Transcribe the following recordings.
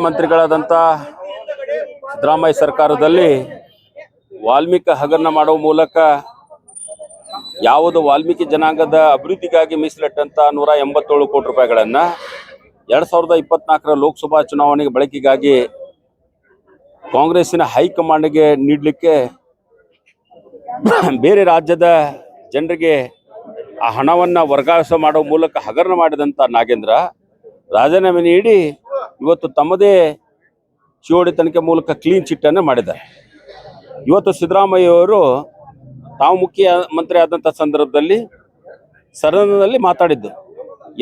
ಮಂತ್ರಿಗಳಾದಂಥ ಸಿದ್ದರಾಮಯ್ಯ ಸರ್ಕಾರದಲ್ಲಿ ವಾಲ್ಮೀಕಿ ಹಗರಣ ಮಾಡುವ ಮೂಲಕ ಯಾವುದು ವಾಲ್ಮೀಕಿ ಜನಾಂಗದ ಅಭಿವೃದ್ಧಿಗಾಗಿ ಮೀಸಲಿಟ್ಟಂತ 187 ಕೋಟಿ ರೂಪಾಯಿಗಳನ್ನು 2024ರ ಲೋಕಸಭಾ ಚುನಾವಣೆಗೆ ಬಳಕೆಗಾಗಿ ಕಾಂಗ್ರೆಸ್ಸಿನ ಹೈಕಮಾಂಡ್ಗೆ ನೀಡಲಿಕ್ಕೆ ಬೇರೆ ರಾಜ್ಯದ ಜನರಿಗೆ ಆ ಹಣವನ್ನು ವರ್ಗಾವಣೆ ಮಾಡುವ ಮೂಲಕ ಹಗರಣ ಮಾಡಿದಂಥ ನಾಗೇಂದ್ರ ರಾಜೀನಾಮೆ ನೀಡಿ ಇವತ್ತು ತಮ್ಮದೇ ಸಿಒಡಿ ತನಿಖೆ ಮೂಲಕ ಕ್ಲೀನ್ ಚಿಟ್ಟನ್ನು ಮಾಡಿದ್ದಾರೆ. ಇವತ್ತು ಸಿದ್ದರಾಮಯ್ಯವರು ತಾವು ಮುಖ್ಯಮಂತ್ರಿ ಆದಂಥ ಸಂದರ್ಭದಲ್ಲಿ ಸದನದಲ್ಲಿ ಮಾತಾಡಿದ್ದು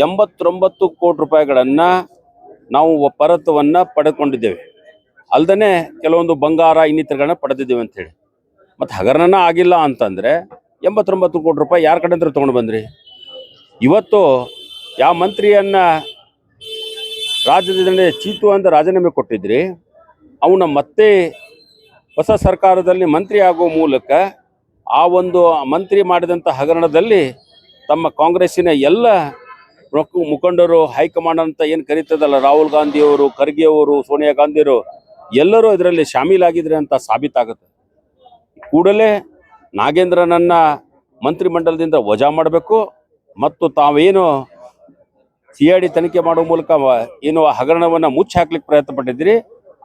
89 ಕೋಟಿ ರೂಪಾಯಿಗಳನ್ನು ನಾವು ಪರತ್ವವನ್ನು ಪಡೆದುಕೊಂಡಿದ್ದೇವೆ, ಅಲ್ಲದೆ ಕೆಲವೊಂದು ಬಂಗಾರ ಇನ್ನಿತರಗಳನ್ನ ಪಡೆದಿದ್ದೇವೆ ಅಂಥೇಳಿ. ಮತ್ತು ಹಗರಣನ ಆಗಿಲ್ಲ ಅಂತಂದರೆ 89 ಕೋಟಿ ರೂಪಾಯಿ ಯಾರ ಕಡೆ ಅಂದ್ರೆ ತೊಗೊಂಡು ಬಂದ್ರಿ? ಇವತ್ತು ಯಾವ ಮಂತ್ರಿಯನ್ನು ರಾಜ್ಯದ ಚೀತು ಅಂತ ರಾಜೀನಾಮೆ ಕೊಟ್ಟಿದ್ರಿ, ಅವನ ಮತ್ತೆ ಹೊಸ ಸರ್ಕಾರದಲ್ಲಿ ಮಂತ್ರಿ ಆಗುವ ಮೂಲಕ ಆ ಒಂದು ಮಂತ್ರಿ ಮಾಡಿದಂಥ ಹಗರಣದಲ್ಲಿ ತಮ್ಮ ಕಾಂಗ್ರೆಸ್ಸಿನ ಎಲ್ಲ ಮುಖಂಡರು, ಹೈಕಮಾಂಡ್ ಅಂತ ಏನು ಕರೀತದಲ್ಲ, ರಾಹುಲ್ ಗಾಂಧಿಯವರು, ಖರ್ಗೆಯವರು, ಸೋನಿಯಾ ಗಾಂಧಿಯವರು ಎಲ್ಲರೂ ಇದರಲ್ಲಿ ಶಾಮೀಲಾಗಿದ್ರೆ ಅಂತ ಸಾಬೀತಾಗುತ್ತೆ. ಕೂಡಲೇ ನಾಗೇಂದ್ರನನ್ನು ಮಂತ್ರಿಮಂಡಲದಿಂದ ವಜಾ ಮಾಡಬೇಕು ಮತ್ತು ತಾವೇನು CID ತನಿಖೆ ಮಾಡುವ ಮೂಲಕ ಏನು ಹಗರಣವನ್ನು ಮುಚ್ಚಿ ಹಾಕ್ಲಿಕ್ಕೆ ಪ್ರಯತ್ನ ಪಟ್ಟಿದ್ರಿ,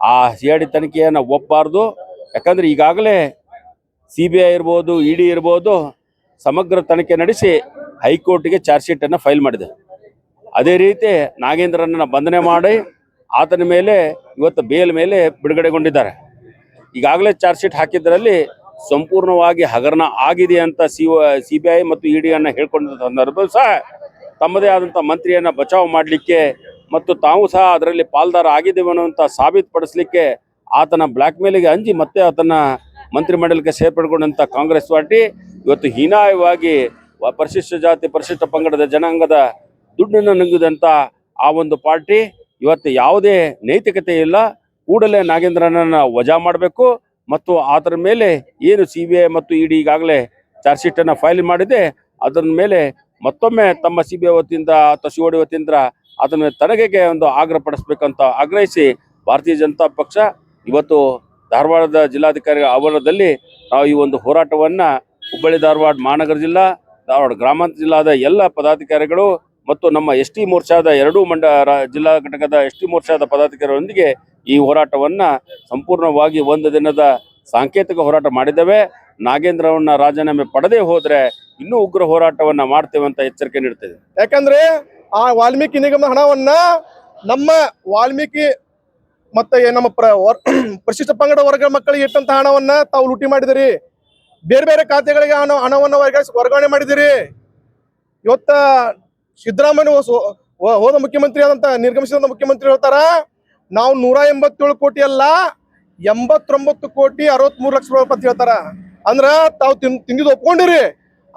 ಆ CID ತನಿಖೆಯನ್ನು ಒಪ್ಪಬಾರ್ದು. ಯಾಕಂದರೆ ಈಗಾಗಲೇ CBI ಇರ್ಬೋದು, ED ಇರ್ಬೋದು ಸಮಗ್ರ ತನಿಖೆ ನಡೆಸಿ ಹೈಕೋರ್ಟಿಗೆ ಚಾರ್ಜ್ ಶೀಟನ್ನು ಫೈಲ್ ಮಾಡಿದೆ. ಅದೇ ರೀತಿ ನಾಗೇಂದ್ರನನ್ನು ಬಂಧನ ಮಾಡಿ ಆತನ ಮೇಲೆ ಇವತ್ತು ಬೇಲ್ ಮೇಲೆ ಬಿಡುಗಡೆಗೊಂಡಿದ್ದಾರೆ. ಈಗಾಗಲೇ ಚಾರ್ಜ್ ಶೀಟ್ ಹಾಕಿದ್ದರಲ್ಲಿ ಸಂಪೂರ್ಣವಾಗಿ ಹಗರಣ ಆಗಿದೆ ಅಂತ CBI ಮತ್ತು ED ಅನ್ನು ಹೇಳ್ಕೊಂಡಿದ್ದ ಸಂದರ್ಭ ಸಹ ತಮ್ಮದೇ ಆದಂಥ ಮಂತ್ರಿಯನ್ನು ಬಚಾವ್ ಮಾಡಲಿಕ್ಕೆ ಮತ್ತು ತಾವು ಸಹ ಅದರಲ್ಲಿ ಪಾಲ್ದಾರ ಆಗಿದ್ದೇವೆ ಅನ್ನುವಂಥ ಸಾಬೀತುಪಡಿಸಲಿಕ್ಕೆ ಆತನ ಬ್ಲ್ಯಾಕ್ ಮೇಲಿಗೆ ಅಂಜಿ ಮತ್ತೆ ಆತನ ಮಂತ್ರಿಮಂಡಲಕ್ಕೆ ಸೇರ್ಪಡೆಗೊಂಡಂಥ ಕಾಂಗ್ರೆಸ್ ಪಾರ್ಟಿ ಇವತ್ತು ಹೀನಾಯವಾಗಿ ಪರಿಶಿಷ್ಟ ಜಾತಿ, ಪರಿಶಿಷ್ಟ ಪಂಗಡದ ಜನಾಂಗದ ದುಡ್ಡನ್ನು ನುಂಗಿದಂಥ ಆ ಒಂದು ಪಾರ್ಟಿ ಇವತ್ತು ಯಾವುದೇ ನೈತಿಕತೆ ಇಲ್ಲ. ಕೂಡಲೇ ನಾಗೇಂದ್ರನನ್ನು ವಜಾ ಮಾಡಬೇಕು ಮತ್ತು ಅದರ ಮೇಲೆ ಏನು CBI ಮತ್ತು ED ಈಗಾಗಲೇ ಚಾರ್ಜ್ ಶೀಟನ್ನು ಫೈಲ್ ಮಾಡಿದೆ, ಅದರ ಮೇಲೆ ಮತ್ತೊಮ್ಮೆ ತಮ್ಮ CBI ವತಿಯಿಂದ ಅಥವಾ COD ವತಿಯಿಂದ ಅದನ್ನು ತನಿಖೆಗೆ ಒಂದು ಆಗ್ರಹಪಡಿಸಬೇಕಂತ ಆಗ್ರಹಿಸಿ ಭಾರತೀಯ ಜನತಾ ಪಕ್ಷ ಇವತ್ತು ಧಾರವಾಡದ ಜಿಲ್ಲಾಧಿಕಾರಿ ಆವರಣದಲ್ಲಿ ನಾವು ಈ ಒಂದು ಹೋರಾಟವನ್ನು ಹುಬ್ಬಳ್ಳಿ ಧಾರವಾಡ ಮಹಾನಗರ ಜಿಲ್ಲಾ, ಧಾರವಾಡ ಗ್ರಾಮಾಂತರ ಜಿಲ್ಲಾದ ಎಲ್ಲ ಪದಾಧಿಕಾರಿಗಳು ಮತ್ತು ನಮ್ಮ ST ಮೋರ್ಚಾದ ಎರಡೂ ಜಿಲ್ಲಾ ಘಟಕದ ST ಮೋರ್ಚಾದ ಪದಾಧಿಕಾರಿಗಳೊಂದಿಗೆ ಈ ಹೋರಾಟವನ್ನು ಸಂಪೂರ್ಣವಾಗಿ ಒಂದು ದಿನದ ಸಾಂಕೇತಿಕ ಹೋರಾಟ ಮಾಡಿದ್ದೇವೆ. ನಾಗೇಂದ್ರವನ್ನ ರಾಜೀನಾಮೆ ಪಡೆದೇ ಹೋದರೆ ಇನ್ನೂ ಉಗ್ರ ಹೋರಾಟವನ್ನು ಮಾಡ್ತೇವೆ ಅಂತ ಎಚ್ಚರಿಕೆ ನೀಡ್ತೇವೆ. ಯಾಕಂದ್ರೆ ಆ ವಾಲ್ಮೀಕಿ ನಿಗಮದ ಹಣವನ್ನ ನಮ್ಮ ವಾಲ್ಮೀಕಿ ಮತ್ತೆ ನಮ್ಮ ಪರಿಶಿಷ್ಟ ಪಂಗಡ ವರ್ಗ ಮಕ್ಕಳಿಗೆ ಇಟ್ಟಂತ ಹಣವನ್ನ ತಾವು ಲೂಟಿ ಮಾಡಿದಿರಿ. ಬೇರೆ ಬೇರೆ ಖಾತೆಗಳಿಗೆ ಹಣವನ್ನು ವರ್ಗಾವಣೆ ಮಾಡಿದಿರಿ. ಇವತ್ತ ಸಿದ್ದರಾಮಯ್ಯ ಹೋದ ಮುಖ್ಯಮಂತ್ರಿ ಆದಂತ ನಿರ್ಗಮಿಸಿದ ಮುಖ್ಯಮಂತ್ರಿ ಹೇಳ್ತಾರ, ನಾವು 187 ಕೋಟಿ ಅಲ್ಲ 89 ಕೋಟಿ 63 ಲಕ್ಷ ರೂಪಾಯಿ ಅಂತ ಹೇಳ್ತಾರ. ಅಂದ್ರ ತಾವು ತಿಂದಿದ್ದು ಒಪ್ಕೊಂಡಿರಿ,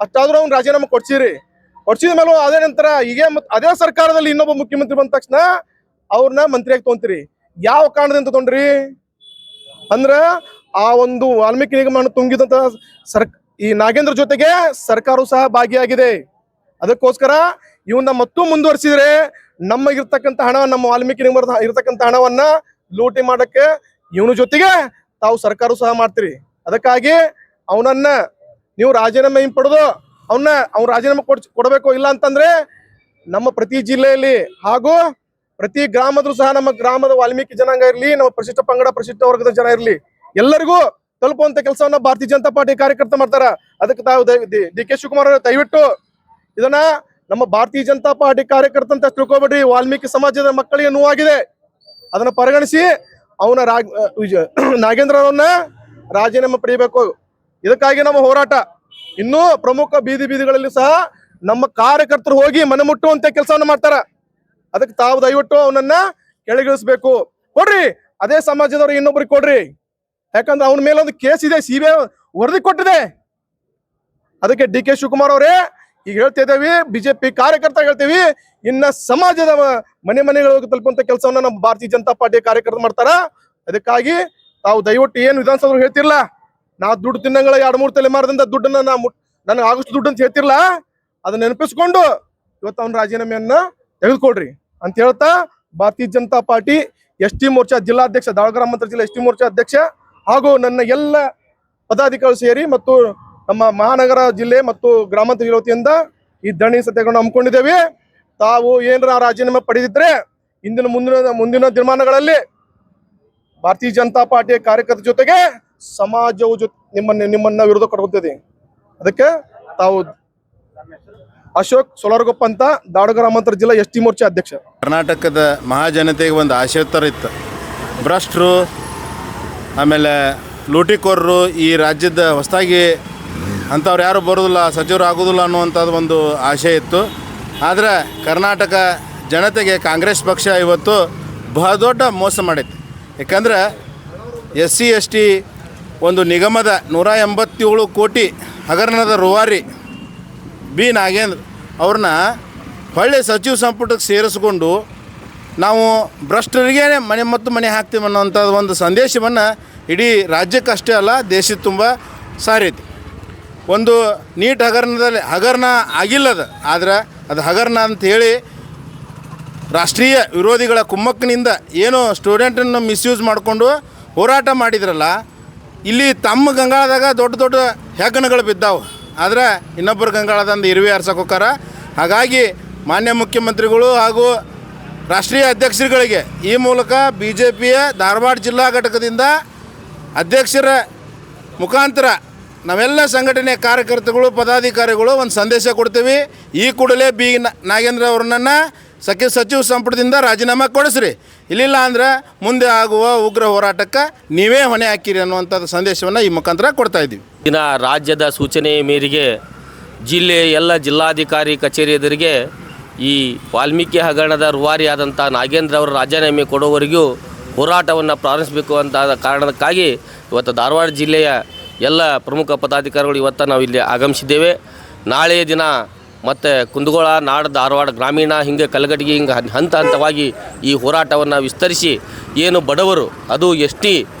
ಅಷ್ಟಾದ್ರೂ ಅವ್ನು ರಾಜೀನಾಮೆ ಕೊಡ್ಸಿದ ಮೇಲೆ ಅದೇ ನಂತರ ಈಗ ಅದೇ ಸರ್ಕಾರದಲ್ಲಿ ಇನ್ನೊಬ್ಬ ಮುಖ್ಯಮಂತ್ರಿ ಬಂದ ತಕ್ಷಣ ಅವ್ರನ್ನ ಮಂತ್ರಿಯಾಗಿ ತೊಗೊಂತೀರಿ. ಯಾವ ಕಾರಣದಿಂದ ತೊಗೊಂಡ್ರಿ ಅಂದ್ರ ಆ ಒಂದು ವಾಲ್ಮೀಕಿ ನಿಗಮ ತುಂಗಿದಂತ ಈ ನಾಗೇಂದ್ರ ಜೊತೆಗೆ ಸರ್ಕಾರವು ಸಹ ಭಾಗಿಯಾಗಿದೆ. ಅದಕ್ಕೋಸ್ಕರ ಇವನ್ನ ಮತ್ತೂ ಮುಂದುವರಿಸಿದ್ರೆ ನಮಗಿರ್ತಕ್ಕಂಥ ಹಣ, ನಮ್ಮ ವಾಲ್ಮೀಕಿ ನಿಗಮದ ಇರ್ತಕ್ಕಂಥ ಹಣವನ್ನ ಲೂಟಿ ಮಾಡಕ್ಕೆ ಇವನ ಜೊತೆಗೆ ತಾವು ಸರ್ಕಾರ ಸಹ ಮಾಡ್ತೀರಿ. ಅದಕ್ಕಾಗಿ ಅವನನ್ನ ನೀವು ರಾಜೀನಾಮೆ ಪಡೆದು ಅವ್ನ ರಾಜೀನಾಮೆ ಕೊಡಬೇಕು. ಇಲ್ಲ ಅಂತಂದ್ರೆ ನಮ್ಮ ಪ್ರತಿ ಜಿಲ್ಲೆಯಲ್ಲಿ ಹಾಗೂ ಪ್ರತಿ ಗ್ರಾಮದ್ರು ಸಹ ನಮ್ಮ ಗ್ರಾಮದ ವಾಲ್ಮೀಕಿ ಜನಾಂಗ ಇರಲಿ, ನಮ್ಮ ಪರಿಶಿಷ್ಟ ಪಂಗಡ ಪರಿಶಿಷ್ಟ ವರ್ಗದ ಜನ ಇರಲಿ, ಎಲ್ಲರಿಗೂ ತಲುಪುವಂತ ಕೆಲಸವನ್ನ ಭಾರತೀಯ ಜನತಾ ಪಾರ್ಟಿ ಕಾರ್ಯಕರ್ತ ಮಾಡ್ತಾರ. ಅದಕ್ಕೆ ತಾವು DK ಶಿವಕುಮಾರ್ ದಯವಿಟ್ಟು ಇದನ್ನ ನಮ್ಮ ಭಾರತೀಯ ಜನತಾ ಪಾರ್ಟಿ ಕಾರ್ಯಕರ್ತ ಅಂತ ತಿಳ್ಕೊಬೇಡ್ರಿ. ವಾಲ್ಮೀಕಿ ಸಮಾಜದ ಮಕ್ಕಳಿಗೆ ನೋವಾಗಿದೆ, ಅದನ್ನ ಪರಿಗಣಿಸಿ ಅವನ ನಾಗೇಂದ್ರವನ್ನ ರಾಜೀನಾಮೆ ಪಡೆಯಬೇಕು. ಇದಕ್ಕಾಗಿ ನಮ್ಮ ಹೋರಾಟ ಇನ್ನೂ ಪ್ರಮುಖ ಬೀದಿಗಳಲ್ಲಿ ಸಹ ನಮ್ಮ ಕಾರ್ಯಕರ್ತರು ಹೋಗಿ ಮನೆ ಮುಟ್ಟುವಂತ ಕೆಲಸವನ್ನ ಮಾಡ್ತಾರ. ಅದಕ್ಕೆ ತಾವು ದಯವಿಟ್ಟು ಅವನನ್ನ ಕೆಳಗಿಳಿಸ್ಬೇಕು. ಕೊಡ್ರಿ, ಅದೇ ಸಮಾಜದವ್ರು ಇನ್ನೊಬ್ರಿಗೆ ಕೊಡ್ರಿ. ಯಾಕಂದ್ರೆ ಅವನ ಮೇಲೆ ಒಂದು ಕೇಸ್ ಇದೆ, CBI ವರದಿ ಕೊಟ್ಟಿದೆ. ಅದಕ್ಕೆ DK ಶಿವಕುಮಾರ್ ಅವರೇ ಈಗ ಹೇಳ್ತಾ ಇದ್ದೇವೆ, BJP ಕಾರ್ಯಕರ್ತ ಹೇಳ್ತೇವಿ, ಇನ್ನ ಸಮಾಜದ ಮನೆಗಳಿಗೆ ತಲುಪುವಂತ ಕೆಲಸವನ್ನ ನಮ್ಮ ಭಾರತೀಯ ಜನತಾ ಪಾರ್ಟಿ ಕಾರ್ಯಕರ್ತರು ಮಾಡ್ತಾರ. ಅದಕ್ಕಾಗಿ ತಾವು ದಯವಿಟ್ಟು ಏನು ವಿಧಾನಸಭೆ ಹೇಳ್ತಿರ್ಲ, ನಾ ದುಡ್ಡು ತಿನ್ನಂಗಳ 2-3 ತಲೆಮಾರದಿಂದ ದುಡ್ಡನ್ನ ನನಗೆ ಆಗುಷ್ಟು ದುಡ್ಡು ಅಂತ ಹೇಳ್ತಿರ್ಲ, ಅದನ್ನ ನೆನಪಿಸ್ಕೊಂಡು ಇವತ್ತು ಅವನ ರಾಜೀನಾಮೆಯನ್ನ ತೆಗೆದುಕೊಳ್ರಿ ಅಂತ ಹೇಳ್ತಾ Bharatiya Janata party S T Morcha ಜಿಲ್ಲಾಧ್ಯಕ್ಷ, ಧಾರವಾಡ ಗ್ರಾಮಾಂತರ ಜಿಲ್ಲಾ ಎಸ್ ಟಿ ಮೋರ್ಚಾ ಅಧ್ಯಕ್ಷ ಹಾಗೂ ನನ್ನ ಎಲ್ಲ ಪದಾಧಿಕಾರಿಗಳು ಸೇರಿ ಮತ್ತು ನಮ್ಮ ಮಹಾನಗರ ಜಿಲ್ಲೆ ಮತ್ತು ಗ್ರಾಮಾಂತರ ಜಿಲ್ಲೆ ವತಿಯಿಂದ ಈ ಧರಣಿ ಸತ್ಯಾಗ್ರಹವನ್ನು ಹಮ್ಮಿಕೊಂಡಿದ್ದೇವೆ. ತಾವು ಏನರ ರಾಜೀನಾಮೆ ಪಡೆದಿದ್ರೆ ಮುಂದಿನ ದಿನಮಾನಗಳಲ್ಲಿ ಭಾರತೀಯ ಜನತಾ ಪಾರ್ಟಿಯ ಕಾರ್ಯಕರ್ತರ ಜೊತೆಗೆ ಸಮಾಜವು ನಿಮ್ಮನ್ನ ವಿರೋಧ ಕೊಡುತ್ತದೆ. ಅದಕ್ಕೆ ತಾವು ಅಶೋಕ್ ಸೊಲರ್ಗೊಪ್ಪ ಅಂತ ಧಾರವಾಡ ಗ್ರಾಮಾಂತರ ಜಿಲ್ಲಾ ಎಸ್ ಟಿ ಮೋರ್ಚಾ ಅಧ್ಯಕ್ಷ. ಕರ್ನಾಟಕದ ಮಹಾಜನತೆಗೆ ಒಂದು ಆಶೋತ್ತರ ಇತ್ತು. ಭ್ರಷ್ಟರು ಆಮೇಲೆ ಲೂಟಿಕೋರರು ಈ ರಾಜ್ಯದ ಹೊಸದಾಗಿ ಅಂಥವ್ರು ಯಾರು ಬರೋದಿಲ್ಲ, ಸಚಿವರು ಆಗೋದಿಲ್ಲ ಅನ್ನುವಂಥದ್ದು ಒಂದು ಆಶೆ ಇತ್ತು. ಆದರೆ ಕರ್ನಾಟಕ ಜನತೆಗೆ ಕಾಂಗ್ರೆಸ್ ಪಕ್ಷ ಇವತ್ತು ಬಹುದೊಡ್ಡ ಮೋಸ ಮಾಡೈತಿ. ಯಾಕಂದ್ರೆ SC ST ಒಂದು ನಿಗಮದ 187 ಕೋಟಿ ಹಗರಣದ ರೂವಾರಿ ಬಿ ನಾಗೇಂದ್ರ ಅವ್ರನ್ನ ಹೊಳ್ಳಿ ಸಚಿವ ಸಂಪುಟಕ್ಕೆ ಸೇರಿಸ್ಕೊಂಡು ನಾವು ಭ್ರಷ್ಟರಿಗೆ ಮನೆ ಹಾಕ್ತೀವಿ ಅನ್ನೋಂಥದ್ದು ಒಂದು ಸಂದೇಶವನ್ನು ಇಡೀ ರಾಜ್ಯಕ್ಕಷ್ಟೇ ಅಲ್ಲ ದೇಶದ ತುಂಬ ಸಾರೈತಿ. ಒಂದು ನೀಟ್ ಹಗರಣ ಆಗಿಲ್ಲದ, ಆದರೆ ಅದು ಹಗರಣ ಅಂಥೇಳಿ ರಾಷ್ಟ್ರೀಯ ವಿರೋಧಿಗಳ ಕುಮ್ಮಕ್ಕಿನಿಂದ ಏನು ಸ್ಟೂಡೆಂಟನ್ನು ಮಿಸ್ಯೂಸ್ ಮಾಡಿಕೊಂಡು ಹೋರಾಟ ಮಾಡಿದ್ರಲ್ಲ, ಇಲ್ಲಿ ತಮ್ಮ ಗಂಗಾಳದಾಗ ದೊಡ್ಡ ದೊಡ್ಡ ಹೆಗ್ಗಣಗಳು ಬಿದ್ದಾವೆ, ಆದರೆ ಇನ್ನೊಬ್ಬರು ಗಂಗಾಳದಂದು ಇರುವೆ ಆರ್ಸಕ್ಕೆ ಹೋಗಾರ. ಹಾಗಾಗಿ ಮಾನ್ಯ ಮುಖ್ಯಮಂತ್ರಿಗಳು ಹಾಗೂ ರಾಷ್ಟ್ರೀಯ ಅಧ್ಯಕ್ಷರುಗಳಿಗೆ ಈ ಮೂಲಕ BJPಯ ಧಾರವಾಡ ಜಿಲ್ಲಾ ಘಟಕದಿಂದ ಅಧ್ಯಕ್ಷರ ಮುಖಾಂತರ ನಾವೆಲ್ಲ ಸಂಘಟನೆ ಕಾರ್ಯಕರ್ತಗಳು ಪದಾಧಿಕಾರಿಗಳು ಒಂದು ಸಂದೇಶ ಕೊಡ್ತೀವಿ. ಈ ಕೂಡಲೇ ಬಿ ನಾಗೇಂದ್ರ ಅವ್ರನ್ನ ಸಚಿವ ಸಂಪುಟದಿಂದ ರಾಜೀನಾಮೆ ಕೊಡಿಸ್ರಿ, ಇಲ್ಲಿಲ್ಲ ಅಂದ್ರೆ ಮುಂದೆ ಆಗುವ ಉಗ್ರ ಹೋರಾಟಕ್ಕೆ ನೀವೇ ಹೊಣೆ ಹಾಕಿರಿ ಅನ್ನುವಂಥದ್ದು ಸಂದೇಶವನ್ನು ಈ ಮುಖಾಂತರ ಕೊಡ್ತಾ ಇದ್ದೀವಿ. ದಿನ ರಾಜ್ಯದ ಸೂಚನೆ ಮೇರೆಗೆ ಜಿಲ್ಲೆಯ ಎಲ್ಲ ಜಿಲ್ಲಾಧಿಕಾರಿ ಕಚೇರಿ ಎದುರಿಗೆ ಈ ವಾಲ್ಮೀಕಿ ಹಗರಣದ ರೂವಾರಿಯಾದಂಥ ನಾಗೇಂದ್ರ ಅವರು ರಾಜೀನಾಮೆ ಕೊಡುವವರೆಗೂ ಹೋರಾಟವನ್ನು ಪ್ರಾರಂಭಿಸಬೇಕು ಅಂತ ಕಾರಣಕ್ಕಾಗಿ ಇವತ್ತು ಧಾರವಾಡ ಜಿಲ್ಲೆಯ ಎಲ್ಲ ಪ್ರಮುಖ ಪದಾಧಿಕಾರಿಗಳು ಇವತ್ತು ನಾವು ಇಲ್ಲಿ ಆಗಮಿಸಿದ್ದೇವೆ. ನಾಳೆಯ ದಿನ ಮತ್ತು ಕುಂದಗೋಳ, ನಾಡ, ಧಾರವಾಡ ಗ್ರಾಮೀಣ, ಹಿಂಗೆ ಕಲಗಟಗಿ, ಹಿಂಗೆ ಹಂತ ಹಂತವಾಗಿ ಈ ಹೋರಾಟವನ್ನು ವಿಸ್ತರಿಸಿ ಏನು ಬಡವರು, ಅದು ST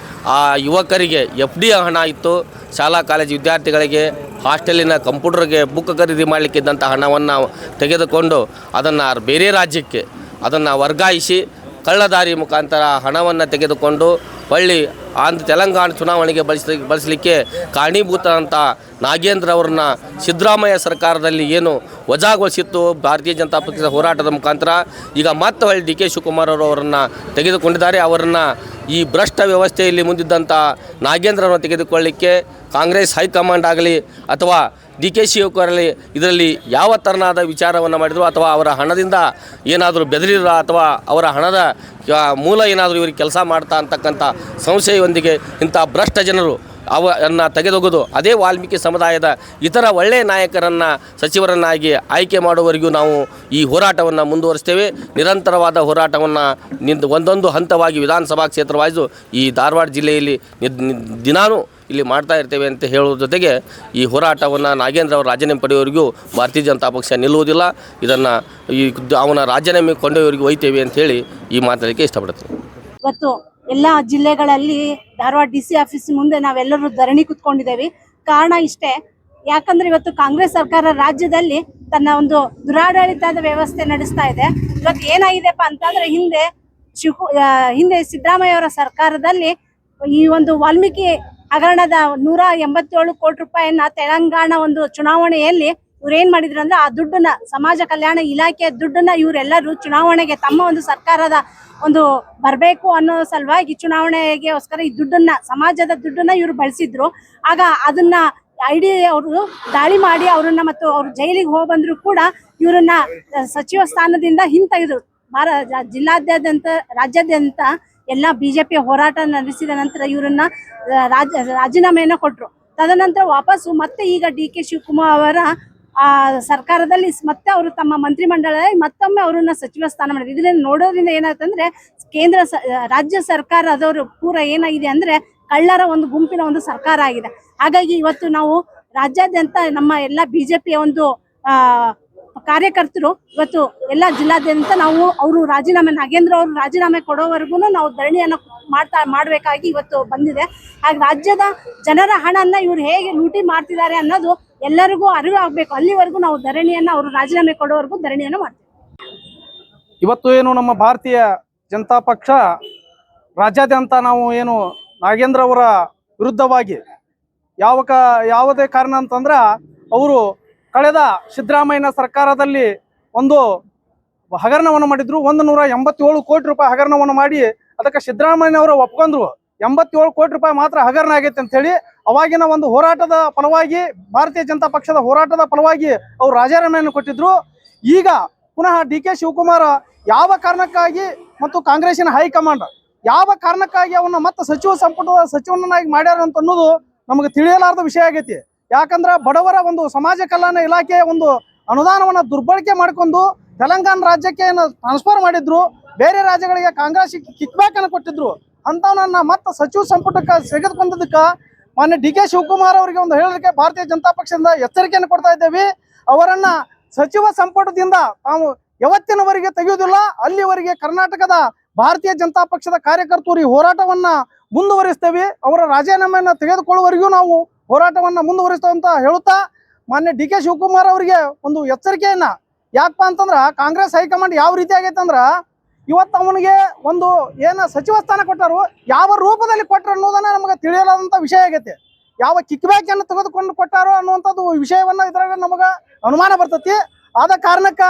ಆ ಯುವಕರಿಗೆ FD ಹಣ ಇತ್ತು, ಶಾಲಾ ಕಾಲೇಜು ವಿದ್ಯಾರ್ಥಿಗಳಿಗೆ ಹಾಸ್ಟೆಲಿನ ಕಂಪ್ಯೂಟರ್ಗೆ ಬುಕ್ ಖರೀದಿ ಮಾಡಲಿಕ್ಕಿದ್ದಂಥ ಹಣವನ್ನು ತೆಗೆದುಕೊಂಡು ಅದನ್ನು ಬೇರೆ ರಾಜ್ಯಕ್ಕೆ ಅದನ್ನು ವರ್ಗಾಯಿಸಿ ಕಳ್ಳದಾರಿ ಮುಖಾಂತರ ಹಣವನ್ನು ತೆಗೆದುಕೊಂಡು ಹೊಳ್ಳಿ ತೆಲಂಗಾಣ ಚುನಾವಣೆಗೆ ಬಳಸಲಿಕ್ಕೆ ಕಾರಣೀಭೂತ ನಾಗೇಂದ್ರ ಅವ್ರನ್ನ ಸಿದ್ದರಾಮಯ್ಯ ಸರ್ಕಾರದಲ್ಲಿ ಏನು ವಜಾಗೊಳಿಸಿತ್ತು ಭಾರತೀಯ ಜನತಾ ಪಕ್ಷದ ಹೋರಾಟದ ಮುಖಾಂತರ, ಈಗ ಮತ್ತೆ ಹೊಳ್ಳಿ DK ಶಿವಕುಮಾರ್ ಅವರನ್ನು ತೆಗೆದುಕೊಂಡಿದ್ದಾರೆ. ಅವರನ್ನು ಈ ಭ್ರಷ್ಟ ವ್ಯವಸ್ಥೆಯಲ್ಲಿ ಮುಂದಿದ್ದಂಥ ನಾಗೇಂದ್ರವನ್ನು ತೆಗೆದುಕೊಳ್ಳಲಿಕ್ಕೆ ಕಾಂಗ್ರೆಸ್ ಹೈಕಮಾಂಡ್ ಆಗಲಿ ಅಥವಾ DK ಶಿವಕುಮಾರಲ್ಲಿ ಇದರಲ್ಲಿ ಯಾವ ಥರನಾದ ವಿಚಾರವನ್ನು ಮಾಡಿದರು ಅಥವಾ ಅವರ ಹಣದಿಂದ ಏನಾದರೂ ಬೆದರಿದ್ರ ಅಥವಾ ಅವರ ಹಣದ ಮೂಲ ಏನಾದರೂ ಇವರಿಗೆ ಕೆಲಸ ಮಾಡ್ತಾ ಅಂತಕ್ಕಂಥ ಸಂಶಯವೊಂದಿಗೆ ಇಂಥ ಭ್ರಷ್ಟ ಜನರು ಅವನ್ನು ತೆಗೆದೊಗೆದು ಅದೇ ವಾಲ್ಮೀಕಿ ಸಮುದಾಯದ ಇತರ ಒಳ್ಳೆಯ ನಾಯಕರನ್ನು ಸಚಿವರನ್ನಾಗಿ ಆಯ್ಕೆ ಮಾಡುವವರೆಗೂ ನಾವು ಈ ಹೋರಾಟವನ್ನು ಮುಂದುವರಿಸ್ತೇವೆ. ನಿರಂತರವಾದ ಹೋರಾಟವನ್ನು ಒಂದೊಂದು ಹಂತವಾಗಿ ವಿಧಾನಸಭಾ ಕ್ಷೇತ್ರವಾಯಿತು ಈ ಧಾರವಾಡ ಜಿಲ್ಲೆಯಲ್ಲಿ ದಿನಾನೂ ಇಲ್ಲಿ ಮಾಡ್ತಾ ಇರ್ತೇವೆ ಅಂತ ಹೇಳೋದ್ರ ಜೊತೆಗೆ ಈ ಹೋರಾಟವನ್ನು ನಾಗೇಂದ್ರ ಅವರು ರಾಜೀನಾಮೆ ಪಡೆಯುವವರೆಗೂ ಭಾರತೀಯ ಜನತಾ ಪಕ್ಷ ನಿಲ್ಲುವುದಿಲ್ಲ. ಇದನ್ನು ಅವನ ರಾಜೀನಾಮೆ ಕೊಂಡವರೆಗೂ ಒಯ್ತೇವೆ ಅಂತ ಹೇಳಿ ಈ ಮಾತಾಡಲಿಕ್ಕೆ ಇಷ್ಟಪಡ್ತೀನಿ. ಇವತ್ತು ಎಲ್ಲ ಜಿಲ್ಲೆಗಳಲ್ಲಿ ಧಾರವಾಡ DC ಆಫೀಸ್ ಮುಂದೆ ನಾವೆಲ್ಲರೂ ಧರಣಿ ಕುತ್ಕೊಂಡಿದ್ದೇವೆ. ಕಾರಣ ಇಷ್ಟೇ, ಯಾಕಂದ್ರೆ ಇವತ್ತು ಕಾಂಗ್ರೆಸ್ ಸರ್ಕಾರ ರಾಜ್ಯದಲ್ಲಿ ತನ್ನ ಒಂದು ದುರಾಡಳಿತದ ವ್ಯವಸ್ಥೆ ನಡೆಸ್ತಾ ಇದೆ. ಇವತ್ತು ಏನಾಗಿದೆಪ್ಪ ಅಂತಂದ್ರೆ ಹಿಂದೆ ಸಿದ್ದರಾಮಯ್ಯ ಅವರ ಸರ್ಕಾರದಲ್ಲಿ ಈ ಒಂದು ವಾಲ್ಮೀಕಿ ಹಗರಣದ 187 ಕೋಟಿ ರೂಪಾಯಿಯನ್ನ ತೆಲಂಗಾಣ ಒಂದು ಚುನಾವಣೆಯಲ್ಲಿ ಇವ್ರು ಏನ್ ಮಾಡಿದ್ರು ಅಂದ್ರೆ ಆ ದುಡ್ಡನ್ನ ಸಮಾಜ ಕಲ್ಯಾಣ ಇಲಾಖೆಯ ದುಡ್ಡನ್ನ ಇವರೆಲ್ಲರೂ ಚುನಾವಣೆಗೆ ತಮ್ಮ ಒಂದು ಸರ್ಕಾರದ ಒಂದು ಬರಬೇಕು ಅನ್ನೋ ಸಲುವಾಗಿ ಚುನಾವಣೆಗೋಸ್ಕರ ಈ ದುಡ್ಡನ್ನ ಸಮಾಜದ ದುಡ್ಡನ್ನ ಇವರು ಬಳಸಿದ್ರು. ಆಗ ಅದನ್ನ ID ಅವರು ದಾಳಿ ಮಾಡಿ ಅವ್ರನ್ನ ಮತ್ತು ಅವ್ರು ಜೈಲಿಗೆ ಹೋಗಿ ಬಂದ್ರು ಕೂಡ ಇವರನ್ನ ಸಚಿವ ಸ್ಥಾನದಿಂದ ಹಿಂತೆಗೆದ್ರು. ರಾಜ್ಯಾದ್ಯಂತ ಎಲ್ಲ BJP ಹೋರಾಟ ನಡೆಸಿದ ನಂತರ ಇವರನ್ನ ರಾಜೀನಾಮೆಯನ್ನ ಕೊಟ್ರು. ತದನಂತರ ವಾಪಸ್ಸು ಮತ್ತೆ ಈಗ DK ಶಿವಕುಮಾರ್ ಅವರ ಸರ್ಕಾರದಲ್ಲಿ ಮತ್ತೆ ಅವರು ತಮ್ಮ ಮಂತ್ರಿಮಂಡಲದಲ್ಲಿ ಮತ್ತೊಮ್ಮೆ ಅವರನ್ನ ಸಚಿವ ಸ್ಥಾನ ಮಾಡಿದ್ರು. ಇದರಿಂದ ನೋಡೋದ್ರಿಂದ ಏನಾಯ್ತಂದ್ರೆ ರಾಜ್ಯ ಸರ್ಕಾರ ಅದವರು ಪೂರ ಏನಾಗಿದೆ ಅಂದ್ರೆ ಕಳ್ಳರ ಒಂದು ಗುಂಪಿನ ಒಂದು ಸರ್ಕಾರ ಆಗಿದೆ. ಹಾಗಾಗಿ ಇವತ್ತು ನಾವು ರಾಜ್ಯಾದ್ಯಂತ ನಮ್ಮ ಎಲ್ಲ BJPಯ ಒಂದು ಕಾರ್ಯಕರ್ತರು ಇವತ್ತು ಎಲ್ಲ ಜಿಲ್ಲಾದ್ಯಂತ ನಾವು ನಾಗೇಂದ್ರ ಅವರು ರಾಜೀನಾಮೆ ಕೊಡೋವರೆಗೂ ನಾವು ಧರಣಿಯನ್ನು ಮಾಡಬೇಕಾಗಿ ಇವತ್ತು ಬಂದಿದೆ. ಹಾಗೆ ರಾಜ್ಯದ ಜನರ ಹಣನ್ನ ಇವ್ರು ಹೇಗೆ ಲೂಟಿ ಮಾಡ್ತಿದ್ದಾರೆ ಅನ್ನೋದು ಎಲ್ಲರಿಗೂ ಅರಿವು ಆಗ್ಬೇಕು. ಅಲ್ಲಿವರೆಗೂ ನಾವು ಧರಣಿಯನ್ನ ಅವರು ರಾಜೀನಾಮೆ ಕೊಡೋವರೆಗೂ ಧರಣಿಯನ್ನು ಮಾಡ್ತೀವಿ. ಇವತ್ತು ಏನು ನಮ್ಮ ಭಾರತೀಯ ಜನತಾ ಪಕ್ಷ ರಾಜ್ಯಾದ್ಯಂತ ನಾವು ಏನು ನಾಗೇಂದ್ರ ಅವರ ವಿರುದ್ಧವಾಗಿ ಯಾವುದೇ ಕಾರಣ ಅಂತಂದ್ರೆ ಅವರು ಕಳೆದ ಸಿದ್ದರಾಮಯ್ಯನ ಸರ್ಕಾರದಲ್ಲಿ ಒಂದು ಹಗರಣವನ್ನು ಮಾಡಿದ್ರು. 187 ಕೋಟಿ ರೂಪಾಯಿ ಹಗರಣವನ್ನು ಮಾಡಿ ಅದಕ್ಕೆ ಸಿದ್ದರಾಮಯ್ಯನವರು ಒಪ್ಕೊಂಡ್ರು. 87 ಕೋಟಿ ರೂಪಾಯಿ ಮಾತ್ರ ಹಗರಣ ಆಗೈತೆ ಅಂತ ಹೇಳಿ ಅವಾಗಿನ ಒಂದು ಹೋರಾಟದ ಫಲವಾಗಿ ಭಾರತೀಯ ಜನತಾ ಪಕ್ಷದ ಹೋರಾಟದ ಫಲವಾಗಿ ಅವರು ರಾಜೀನಾಮೆಯನ್ನು ಕೊಟ್ಟಿದ್ರು. ಈಗ ಪುನಃ ಡಿ.ಕೆ. ಶಿವಕುಮಾರ್ ಯಾವ ಕಾರಣಕ್ಕಾಗಿ ಮತ್ತು ಕಾಂಗ್ರೆಸ್ಸಿನ ಹೈಕಮಾಂಡ್ ಯಾವ ಕಾರಣಕ್ಕಾಗಿ ಅವನ್ನ ಮತ್ತೆ ಸಚಿವ ಸಂಪುಟದ ಸಚಿವನನ್ನಾಗಿ ಮಾಡ್ಯಾರ ಅಂತ ಅನ್ನೋದು ನಮಗೆ ತಿಳಿಯಲಾರದ ವಿಷಯ ಆಗೈತಿ. ಯಾಕಂದ್ರೆ ಬಡವರ ಒಂದು ಸಮಾಜ ಕಲ್ಯಾಣ ಇಲಾಖೆಯ ಒಂದು ಅನುದಾನವನ್ನು ದುರ್ಬಳಕೆ ಮಾಡಿಕೊಂಡು ತೆಲಂಗಾಣ ರಾಜ್ಯಕ್ಕೆ ಟ್ರಾನ್ಸ್ಫರ್ ಮಾಡಿದ್ರು. ಬೇರೆ ರಾಜ್ಯಗಳಿಗೆ ಕಾಂಗ್ರೆಸ್ ಕಿಕ್ ಬ್ಯಾಕ್ ಅನ್ನು ಕೊಟ್ಟಿದ್ರು. ಅಂತವನನ್ನ ಮತ್ತೆ ಸಚಿವ ಸಂಪುಟಕ್ಕೆ ತೆಗೆದುಕೊಂಡದಕ್ಕೆ ಮಾನ್ಯ ಡಿ.ಕೆ. ಶಿವಕುಮಾರ್ ಅವರಿಗೆ ಒಂದು ಹೇಳಲಿಕ್ಕೆ ಭಾರತೀಯ ಜನತಾ ಪಕ್ಷದಿಂದ ಎಚ್ಚರಿಕೆಯನ್ನು ಕೊಡ್ತಾ ಇದ್ದೇವೆ. ಅವರನ್ನ ಸಚಿವ ಸಂಪುಟದಿಂದ ತಾವು ಯಾವತ್ತಿನವರೆಗೆ ತೆಗೆಯುವುದಿಲ್ಲ. ಅಲ್ಲಿವರೆಗೆ ಕರ್ನಾಟಕದ ಭಾರತೀಯ ಜನತಾ ಪಕ್ಷದ ಕಾರ್ಯಕರ್ತರು ಈ ಹೋರಾಟವನ್ನ ಮುಂದುವರಿಸ್ತೇವೆ. ಅವರ ರಾಜೀನಾಮೆಯನ್ನು ತೆಗೆದುಕೊಳ್ಳುವವರೆಗೂ ನಾವು ಹೋರಾಟವನ್ನ ಮುಂದುವರಿಸ್ತೇವೆ ಅಂತ ಹೇಳುತ್ತಾ ಮಾನ್ಯ ಡಿ.ಕೆ. ಶಿವಕುಮಾರ್ ಅವರಿಗೆ ಒಂದು ಎಚ್ಚರಿಕೆಯನ್ನ, ಯಾಕಪ್ಪ ಅಂತಂದ್ರ ಕಾಂಗ್ರೆಸ್ ಹೈಕಮಾಂಡ್ ಯಾವ ರೀತಿ ಆಗೈತೆ ಅಂದ್ರ ಇವತ್ತು ಅವನಿಗೆ ಒಂದು ಏನ ಸಚಿವ ಸ್ಥಾನ ಕೊಟ್ಟರು, ಯಾವ ರೂಪದಲ್ಲಿ ಕೊಟ್ಟರು ಅನ್ನೋದನ್ನ ನಮಗೆ ತಿಳಿಯಲಾದಂತ ವಿಷಯ ಆಗೈತೆ. ಯಾವ ಕಿಕ್ ಬ್ಯಾಕ್ ಅನ್ನು ತೆಗೆದುಕೊಂಡು ಕೊಟ್ಟಾರೋ ಅನ್ನುವಂಥದ್ದು ವಿಷಯವನ್ನ ಇದ್ರಾಗ ನಮಗ ಅನುಮಾನ ಬರ್ತೈತಿ. ಆದ ಕಾರಣಕ್ಕ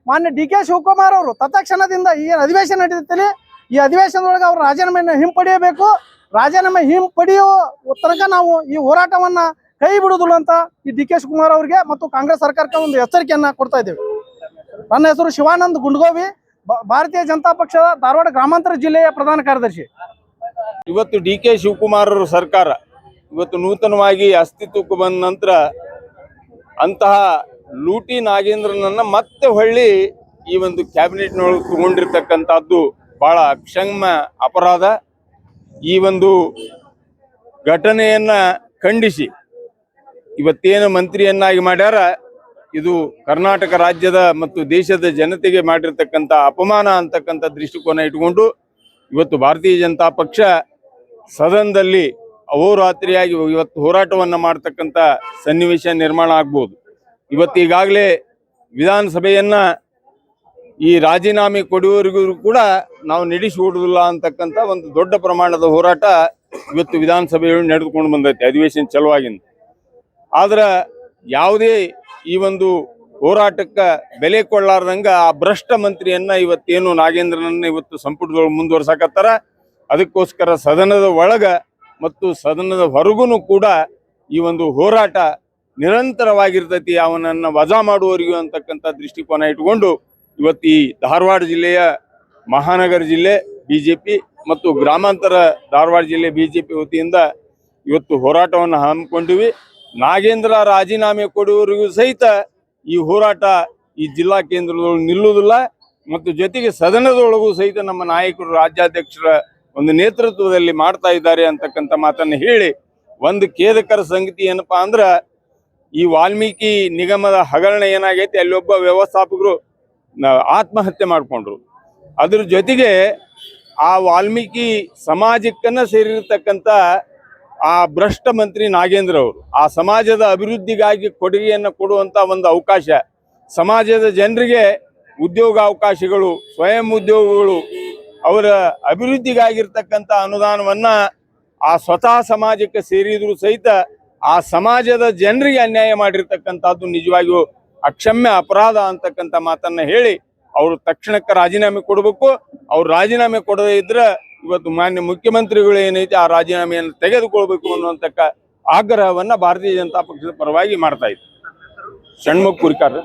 ಮಾನ್ಯ ಡಿ.ಕೆ. ಶಿವಕುಮಾರ್ ಅವರು ತತ್ಕ್ಷಣದಿಂದ ಈ ಅಧಿವೇಶನ ನಡೀತೈತಿ, ಈ ಅಧಿವೇಶನದೊಳಗೆ ಅವರು ರಾಜೀನಾಮೆಯನ್ನು ಹಿಂಪಡೆಯಬೇಕು. ರಾಜೀನಾಮೆ ಹಿಂಪಡೆಯುವ ತನಕ ನಾವು ಈ ಹೋರಾಟವನ್ನ ಕೈ ಬಿಡುವುದಿಲ್ಲ ಅಂತ ಈ ಡಿ.ಕೆ. ಶಿವಕುಮಾರ್ ಅವರಿಗೆ ಮತ್ತು ಕಾಂಗ್ರೆಸ್ ಸರ್ಕಾರಕ್ಕೆ ಒಂದು ಎಚ್ಚರಿಕೆಯನ್ನ ಕೊಡ್ತಾ ಇದ್ದೇವೆ. ನನ್ನ ಹೆಸರು ಶಿವಾನಂದ್ ಗುಂಡ್ಗೋವಿ, ಭಾರತೀಯ ಜನತಾ ಪಕ್ಷದ ಧಾರವಾಡ ಗ್ರಾಮಾಂತರ ಜಿಲ್ಲೆಯ ಪ್ರಧಾನ ಕಾರ್ಯದರ್ಶಿ. ಇವತ್ತು ಡಿ.ಕೆ. ಶಿವಕುಮಾರ್ ಅವರ ಸರ್ಕಾರ ಇವತ್ತು ನೂತನವಾಗಿ ಅಸ್ತಿತ್ವಕ್ಕೆ ಬಂದ ನಂತರ ಅಂತಹ ಲೂಟಿ ನಾಗೇಂದ್ರನನ್ನ ಮತ್ತೆ ಹೊಳ್ಳಿ ಈ ಒಂದು ಕ್ಯಾಬಿನೆಟ್ನೊಳಗೆ ತಗೊಂಡಿರ್ತಕ್ಕಂಥದ್ದು ಬಹಳ ಅಕ್ಷಮ್ಯ ಅಪರಾಧ. ಈ ಒಂದು ಘಟನೆಯನ್ನ ಖಂಡಿಸಿ ಇವತ್ತೇನು ಮಂತ್ರಿಯನ್ನಾಗಿ ಮಾಡ್ಯಾರ, ಇದು ಕರ್ನಾಟಕ ರಾಜ್ಯದ ಮತ್ತು ದೇಶದ ಜನತೆಗೆ ಮಾಡಿರ್ತಕ್ಕಂಥ ಅಪಮಾನ ಅಂತಕ್ಕಂಥ ದೃಷ್ಟಿಕೋನ ಇಟ್ಕೊಂಡು ಇವತ್ತು ಭಾರತೀಯ ಜನತಾ ಪಕ್ಷ ಸದನದಲ್ಲಿ ಅಹೋರಾತ್ರಿಯಾಗಿ ಇವತ್ತು ಹೋರಾಟವನ್ನು ಮಾಡ್ತಕ್ಕಂಥ ಸನ್ನಿವೇಶ ನಿರ್ಮಾಣ ಆಗ್ಬೋದು. ಇವತ್ತು ಈಗಾಗಲೇ ವಿಧಾನಸಭೆಯನ್ನ ಈ ರಾಜೀನಾಮೆ ಕೊಡುವವರೆಗೂ ಕೂಡ ನಾವು ನಡೆಸಿಕೊಡುವುದಿಲ್ಲ ಅಂತಕ್ಕಂಥ ಒಂದು ದೊಡ್ಡ ಪ್ರಮಾಣದ ಹೋರಾಟ ಇವತ್ತು ವಿಧಾನಸಭೆಯಲ್ಲಿ ನಡೆದುಕೊಂಡು ಬಂದೈತೆ ಅಧಿವೇಶನ ಚಲುವಾಗಿಂದ. ಆದ್ರೆ ಯಾವುದೇ ಈ ಒಂದು ಹೋರಾಟಕ್ಕೆ ಬೆಲೆ ಕೊಳ್ಳಾರ್ದಂಗ ಆ ಭ್ರಷ್ಟ ಮಂತ್ರಿಯನ್ನ ಇವತ್ತೇನು ನಾಗೇಂದ್ರನನ್ನ ಇವತ್ತು ಸಂಪುಟದೊಳಗೆ ಮುಂದುವರ್ಸಕತ್ತಾರ. ಅದಕ್ಕೋಸ್ಕರ ಸದನದ ಒಳಗ ಮತ್ತು ಸದನದ ಹೊರಗೂ ಕೂಡ ಈ ಒಂದು ಹೋರಾಟ ನಿರಂತರವಾಗಿರ್ತೈತಿ, ಅವನನ್ನ ವಜಾ ಮಾಡುವವರಿಗೂ ಅಂತಕ್ಕಂಥ ದೃಷ್ಟಿಕೋನ ಇಟ್ಕೊಂಡು ಇವತ್ತು ಈ ಧಾರವಾಡ ಜಿಲ್ಲೆಯ ಮಹಾನಗರ ಜಿಲ್ಲೆ ಬಿಜೆಪಿ ಮತ್ತು ಗ್ರಾಮಾಂತರ ಧಾರವಾಡ ಜಿಲ್ಲೆ ಬಿಜೆಪಿ ವತಿಯಿಂದ ಇವತ್ತು ಹೋರಾಟವನ್ನು ಹಮ್ಮಿಕೊಂಡಿವಿ. ನಾಗೇಂದ್ರ ರಾಜೀನಾಮೆ ಕೊಡುವವರಿಗೂ ಸಹಿತ ಈ ಹೋರಾಟ ಈ ಜಿಲ್ಲಾ ಕೇಂದ್ರದೊಳಗೆ ನಿಲ್ಲುವುದಿಲ್ಲ ಮತ್ತು ಜೊತೆಗೆ ಸದನದೊಳಗೂ ಸಹಿತ ನಮ್ಮ ನಾಯಕರು ರಾಜ್ಯಾಧ್ಯಕ್ಷರ ಒಂದು ನೇತೃತ್ವದಲ್ಲಿ ಮಾಡ್ತಾ ಇದ್ದಾರೆ ಅಂತಕ್ಕಂಥ ಮಾತನ್ನು ಹೇಳಿ, ಒಂದು ಖೇದಕರ ಸಂಗತಿ ಏನಪ್ಪಾ ಅಂದ್ರ ಈ ವಾಲ್ಮೀಕಿ ನಿಗಮದ ಹಗರಣ ಏನಾಗೈತಿ, ಅಲ್ಲಿ ಒಬ್ಬ ವ್ಯವಸ್ಥಾಪಕರು ಆತ್ಮಹತ್ಯೆ ಮಾಡಿಕೊಂಡ್ರು. ಅದ್ರ ಜೊತೆಗೆ ಆ ವಾಲ್ಮೀಕಿ ಸಮಾಜಕ್ಕನ್ನ ಸೇರಿರ್ತಕ್ಕಂಥ ಆ ಭ್ರಷ್ಟ ಮಂತ್ರಿ ನಾಗೇಂದ್ರ ಅವರು ಆ ಸಮಾಜದ ಅಭಿವೃದ್ಧಿಗಾಗಿ ಕೊಡುಗೆಯನ್ನು ಕೊಡುವಂತ ಒಂದು ಅವಕಾಶ, ಸಮಾಜದ ಜನರಿಗೆ ಉದ್ಯೋಗಾವಕಾಶಗಳು, ಸ್ವಯಂ ಉದ್ಯೋಗಗಳು, ಅವರ ಅಭಿವೃದ್ಧಿಗಾಗಿರ್ತಕ್ಕಂಥ ಅನುದಾನವನ್ನ ಆ ಸ್ವತಃ ಸಮಾಜಕ್ಕೆ ಸೇರಿದ್ರು ಸಹಿತ ಆ ಸಮಾಜದ ಜನರಿಗೆ ಅನ್ಯಾಯ ಮಾಡಿರ್ತಕ್ಕಂಥದ್ದು ನಿಜವಾಗಿಯೂ ಅಕ್ಷಮ್ಯ ಅಪರಾಧ ಅಂತಕ್ಕಂಥ ಮಾತನ್ನ ಹೇಳಿ ಅವರು ತಕ್ಷಣಕ್ಕೆ ರಾಜೀನಾಮೆ ಕೊಡಬೇಕು. ಅವ್ರು ರಾಜೀನಾಮೆ ಕೊಡದೇ ಇದ್ರೆ ಇವತ್ತು ಮಾನ್ಯ ಮುಖ್ಯಮಂತ್ರಿಗಳು ಏನೈತೆ ಆ ರಾಜೀನಾಮೆಯನ್ನು ತೆಗೆದುಕೊಳ್ಬೇಕು ಅನ್ನುವಂಥ ಆಗ್ರಹವನ್ನ ಭಾರತೀಯ ಜನತಾ ಪಕ್ಷದ ಪರವಾಗಿ ಮಾಡ್ತಾ ಇದ್ದಾರೆ. ಷಣ್ಮುಖ್ ಕುರಿಕಾರ್.